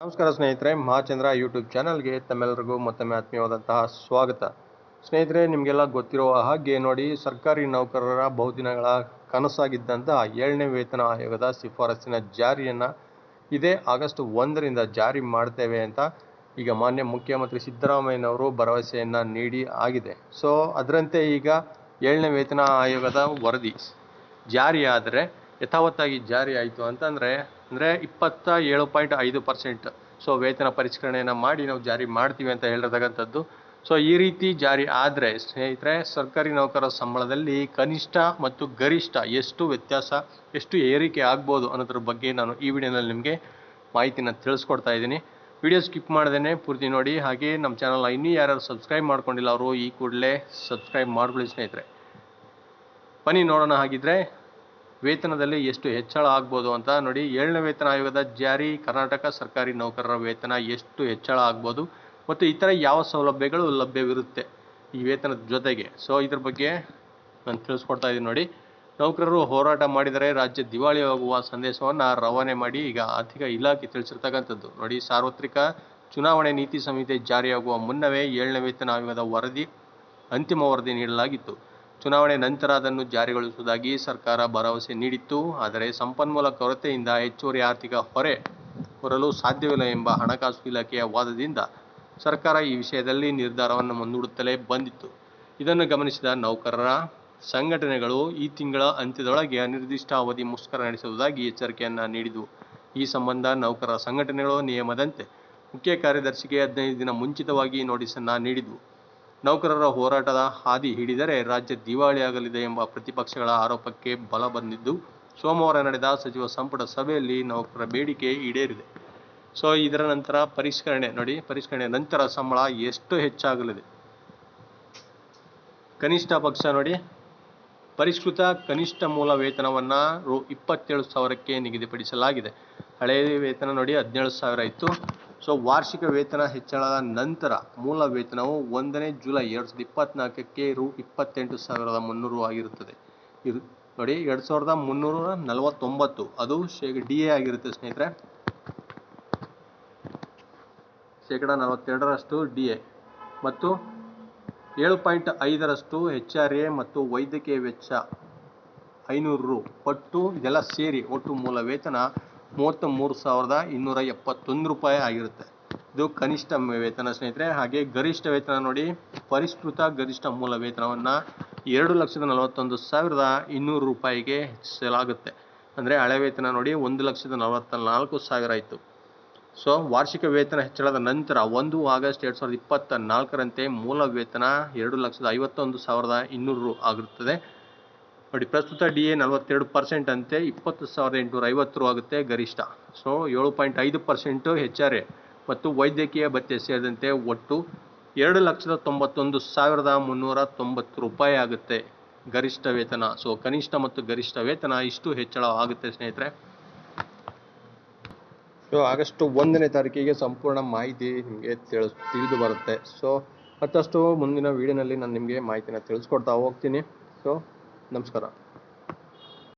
ನಮಸ್ಕಾರ ಸ್ನೇಹಿತರೆ, ಮಹಾಚಂದ್ರ ಯೂಟ್ಯೂಬ್ ಚಾನಲ್ಗೆ ತಮ್ಮೆಲ್ಲರಿಗೂ ಮತ್ತೊಮ್ಮೆ ಆತ್ಮೀಯವಾದಂತಹ ಸ್ವಾಗತ. ಸ್ನೇಹಿತರೆ, ನಿಮಗೆಲ್ಲ ಗೊತ್ತಿರುವ ಹಾಗೆ ನೋಡಿ, ಸರ್ಕಾರಿ ನೌಕರರ ಬಹುದಿನಗಳ ಕನಸಾಗಿದ್ದಂತಹ 7ನೇ ವೇತನ ಆಯೋಗದ ಶಿಫಾರಸ್ಸಿನ ಜಾರಿಯನ್ನು ಇದೇ ಆಗಸ್ಟ್ 1ರಿಂದ ಜಾರಿ ಮಾಡ್ತೇವೆ ಅಂತ ಈಗ ಮಾನ್ಯ ಮುಖ್ಯಮಂತ್ರಿ ಸಿದ್ದರಾಮಯ್ಯನವರು ಭರವಸೆಯನ್ನು ನೀಡಿ ಆಗಿದೆ. ಸೊ ಅದರಂತೆ ಈಗ 7ನೇ ವೇತನ ಆಯೋಗದ ವರದಿ ಜಾರಿಯಾದರೆ ಯಥಾವತ್ತಾಗಿ ಜಾರಿ ಆಯಿತು ಅಂತಂದರೆ 27.5% ಸೊ ವೇತನ ಪರಿಷ್ಕರಣೆಯನ್ನು ಮಾಡಿ ನಾವು ಜಾರಿ ಮಾಡ್ತೀವಿ ಅಂತ ಹೇಳಿರ್ತಕ್ಕಂಥದ್ದು. ಸೊ ಈ ರೀತಿ ಜಾರಿ ಆದರೆ ಸ್ನೇಹಿತರೆ, ಸರ್ಕಾರಿ ನೌಕರರ ಸಂಬಳದಲ್ಲಿ ಕನಿಷ್ಠ ಮತ್ತು ಗರಿಷ್ಠ ಎಷ್ಟು ವ್ಯತ್ಯಾಸ, ಎಷ್ಟು ಏರಿಕೆ ಆಗ್ಬೋದು ಅನ್ನೋದ್ರ ಬಗ್ಗೆ ನಾನು ಈ ವಿಡಿಯೋನಲ್ಲಿ ನಿಮಗೆ ಮಾಹಿತಿನ ತಿಳಿಸ್ಕೊಡ್ತಾ ಇದ್ದೀನಿ. ವಿಡಿಯೋ ಸ್ಕಿಪ್ ಮಾಡ್ದೇ ಪೂರ್ತಿ ನೋಡಿ. ಹಾಗೆ ನಮ್ಮ ಚಾನಲ್ನ ಇನ್ನೂ ಯಾರು ಸಬ್ಸ್ಕ್ರೈಬ್ ಮಾಡ್ಕೊಂಡಿಲ್ಲ ಅವರು ಈ ಕೂಡಲೇ ಸಬ್ಸ್ಕ್ರೈಬ್ ಮಾಡ್ಕೊಳ್ಳಿ ಸ್ನೇಹಿತರೆ. ಬನ್ನಿ ನೋಡೋಣ ಹಾಗಿದ್ರೆ ವೇತನದಲ್ಲಿ ಎಷ್ಟು ಹೆಚ್ಚಳ ಆಗ್ಬೋದು ಅಂತ ನೋಡಿ. 7ನೇ ವೇತನ ಆಯೋಗದ ಜಾರಿ, ಕರ್ನಾಟಕ ಸರ್ಕಾರಿ ನೌಕರರ ವೇತನ ಎಷ್ಟು ಹೆಚ್ಚಳ ಆಗ್ಬೋದು ಮತ್ತು ಇತರ ಯಾವ ಸೌಲಭ್ಯಗಳು ಲಭ್ಯವಿರುತ್ತೆ ಈ ವೇತನದ ಜೊತೆಗೆ, ಸೊ ಇದ್ರ ಬಗ್ಗೆ ನಾನು ತಿಳಿಸ್ಕೊಡ್ತಾ ಇದ್ದೀನಿ ನೋಡಿ. ನೌಕರರು ಹೋರಾಟ ಮಾಡಿದರೆ ರಾಜ್ಯ ದಿವಾಳಿ ಆಗುವ ಸಂದೇಶವನ್ನು ರವಾನೆ ಮಾಡಿ ಈಗ ಆರ್ಥಿಕ ಇಲಾಖೆ ತಿಳಿಸಿರ್ತಕ್ಕಂಥದ್ದು ನೋಡಿ. ಸಾರ್ವತ್ರಿಕ ಚುನಾವಣೆ ನೀತಿ ಸಂಹಿತೆ ಜಾರಿಯಾಗುವ ಮುನ್ನವೇ 7ನೇ ವೇತನ ಆಯೋಗದ ಅಂತಿಮ ವರದಿ ನೀಡಲಾಗಿತ್ತು. ಚುನಾವಣೆ ನಂತರ ಅದನ್ನು ಜಾರಿಗೊಳಿಸುವುದಾಗಿ ಸರ್ಕಾರ ಭರವಸೆ ನೀಡಿತ್ತು. ಆದರೆ ಸಂಪನ್ಮೂಲ ಕೊರತೆಯಿಂದ ಹೆಚ್ಚುವರಿ ಆರ್ಥಿಕ ಹೊರೆ ಹೊರಲು ಸಾಧ್ಯವಿಲ್ಲ ಎಂಬ ಹಣಕಾಸು ಇಲಾಖೆಯ ವಾದದಿಂದ ಸರ್ಕಾರ ಈ ವಿಷಯದಲ್ಲಿ ನಿರ್ಧಾರವನ್ನು ಮುಂದೂಡುತ್ತಲೇ ಬಂದಿತ್ತು. ಇದನ್ನು ಗಮನಿಸಿದ ನೌಕರರ ಸಂಘಟನೆಗಳು ಈ ತಿಂಗಳ ಅಂತ್ಯದೊಳಗೆ ಅನಿರ್ದಿಷ್ಟ ಅವಧಿ ಮುಷ್ಕರ ನಡೆಸುವುದಾಗಿ ಎಚ್ಚರಿಕೆಯನ್ನು ನೀಡಿದವು. ಈ ಸಂಬಂಧ ನೌಕರರ ಸಂಘಟನೆಗಳು ನಿಯಮದಂತೆ ಮುಖ್ಯ ಕಾರ್ಯದರ್ಶಿಗೆ 15 ದಿನ ಮುಂಚಿತವಾಗಿ ನೋಟಿಸನ್ನು ನೀಡಿದವು. ನೌಕರರ ಹೋರಾಟದ ಹಾದಿ ಹಿಡಿದರೆ ರಾಜ್ಯ ದಿವಾಳಿಯಾಗಲಿದೆ ಎಂಬ ಪ್ರತಿಪಕ್ಷಗಳ ಆರೋಪಕ್ಕೆ ಬಲ ಬಂದಿದ್ದು, ಸೋಮವಾರ ನಡೆದ ಸಚಿವ ಸಂಪುಟ ಸಭೆಯಲ್ಲಿ ನೌಕರರ ಬೇಡಿಕೆ ಈಡೇರಿದೆ. ಸೊ ಇದರ ನಂತರ ಪರಿಷ್ಕರಣೆ ನಂತರ ಸಂಬಳ ಎಷ್ಟು ಹೆಚ್ಚಾಗಲಿದೆ. ಕನಿಷ್ಠ ಪಕ್ಷ ನೋಡಿ, ಪರಿಷ್ಕೃತ ಕನಿಷ್ಠ ಮೂಲ ವೇತನವನ್ನು ರೂ. 27,000ಕ್ಕೆ ನಿಗದಿಪಡಿಸಲಾಗಿದೆ. ಹಳೆಯ ವೇತನ ನೋಡಿ 17,000 ಇತ್ತು. ಸೊ ವಾರ್ಷಿಕ ವೇತನ ಹೆಚ್ಚಳದ ನಂತರ ಮೂಲ ವೇತನವು 1ನೇ ಜುಲೈ 2024ಕ್ಕೆ ರೂ. 28,300 ಆಗಿರುತ್ತದೆ. ಇದು ನೋಡಿ 2,349 ಅದು DA ಆಗಿರುತ್ತೆ ಸ್ನೇಹಿತರೆ. ಶೇಕಡ 42% DA ಮತ್ತು 7.5% HRA ಮತ್ತು ವೈದ್ಯಕೀಯ ವೆಚ್ಚ 500 ರೂ. ಒಟ್ಟು ಇದೆಲ್ಲ ಸೇರಿ ಒಟ್ಟು ಮೂಲ ವೇತನ 33,271 ರೂಪಾಯಿ ಆಗಿರುತ್ತೆ. ಇದು ಕನಿಷ್ಠ ವೇತನ ಸ್ನೇಹಿತರೆ. ಹಾಗೆ ಗರಿಷ್ಠ ವೇತನ ನೋಡಿ, ಪರಿಷ್ಕೃತ ಗರಿಷ್ಠ ಮೂಲ ವೇತನವನ್ನು 2,41,200 ರೂಪಾಯಿಗೆ ಹೆಚ್ಚಿಸಲಾಗುತ್ತೆ. ಅಂದರೆ ಹಳೆ ವೇತನ ನೋಡಿ 1,44,000 ಇತ್ತು. ಸೊ ವಾರ್ಷಿಕ ವೇತನ ಹೆಚ್ಚಳದ ನಂತರ 1 ಆಗಸ್ಟ್ 2024ರಂತೆ ಮೂಲ ವೇತನ 2,51,200 ಆಗಿರುತ್ತದೆ ನೋಡಿ. ಪ್ರಸ್ತುತ DA 42% ಅಂತೆ 20,850 ಆಗುತ್ತೆ ಗರಿಷ್ಠ. ಸೊ 7.5% HRA ಮತ್ತು ವೈದ್ಯಕೀಯ ಭತ್ಯೆ ಸೇರಿದಂತೆ ಒಟ್ಟು 2,91,390 ರೂಪಾಯಿ ಆಗುತ್ತೆ ಗರಿಷ್ಠ ವೇತನ. ಸೊ ಕನಿಷ್ಠ ಮತ್ತು ಗರಿಷ್ಠ ವೇತನ ಇಷ್ಟು ಹೆಚ್ಚಳ ಆಗುತ್ತೆ ಸ್ನೇಹಿತರೆ. ಸೊ ಆಗಸ್ಟ್ 1ನೇ ತಾರೀಕಿಗೆ ಸಂಪೂರ್ಣ ಮಾಹಿತಿ ನಿಮಗೆ ತಿಳಿದು ಬರುತ್ತೆ. ಸೊ ಮತ್ತಷ್ಟು ಮುಂದಿನ ವಿಡಿಯೋನಲ್ಲಿ ನಾನು ನಿಮಗೆ ಮಾಹಿತಿನ ತಿಳಿಸ್ಕೊಡ್ತಾ ಹೋಗ್ತೀನಿ. ಸೊ ನಮಸ್ಕಾರ.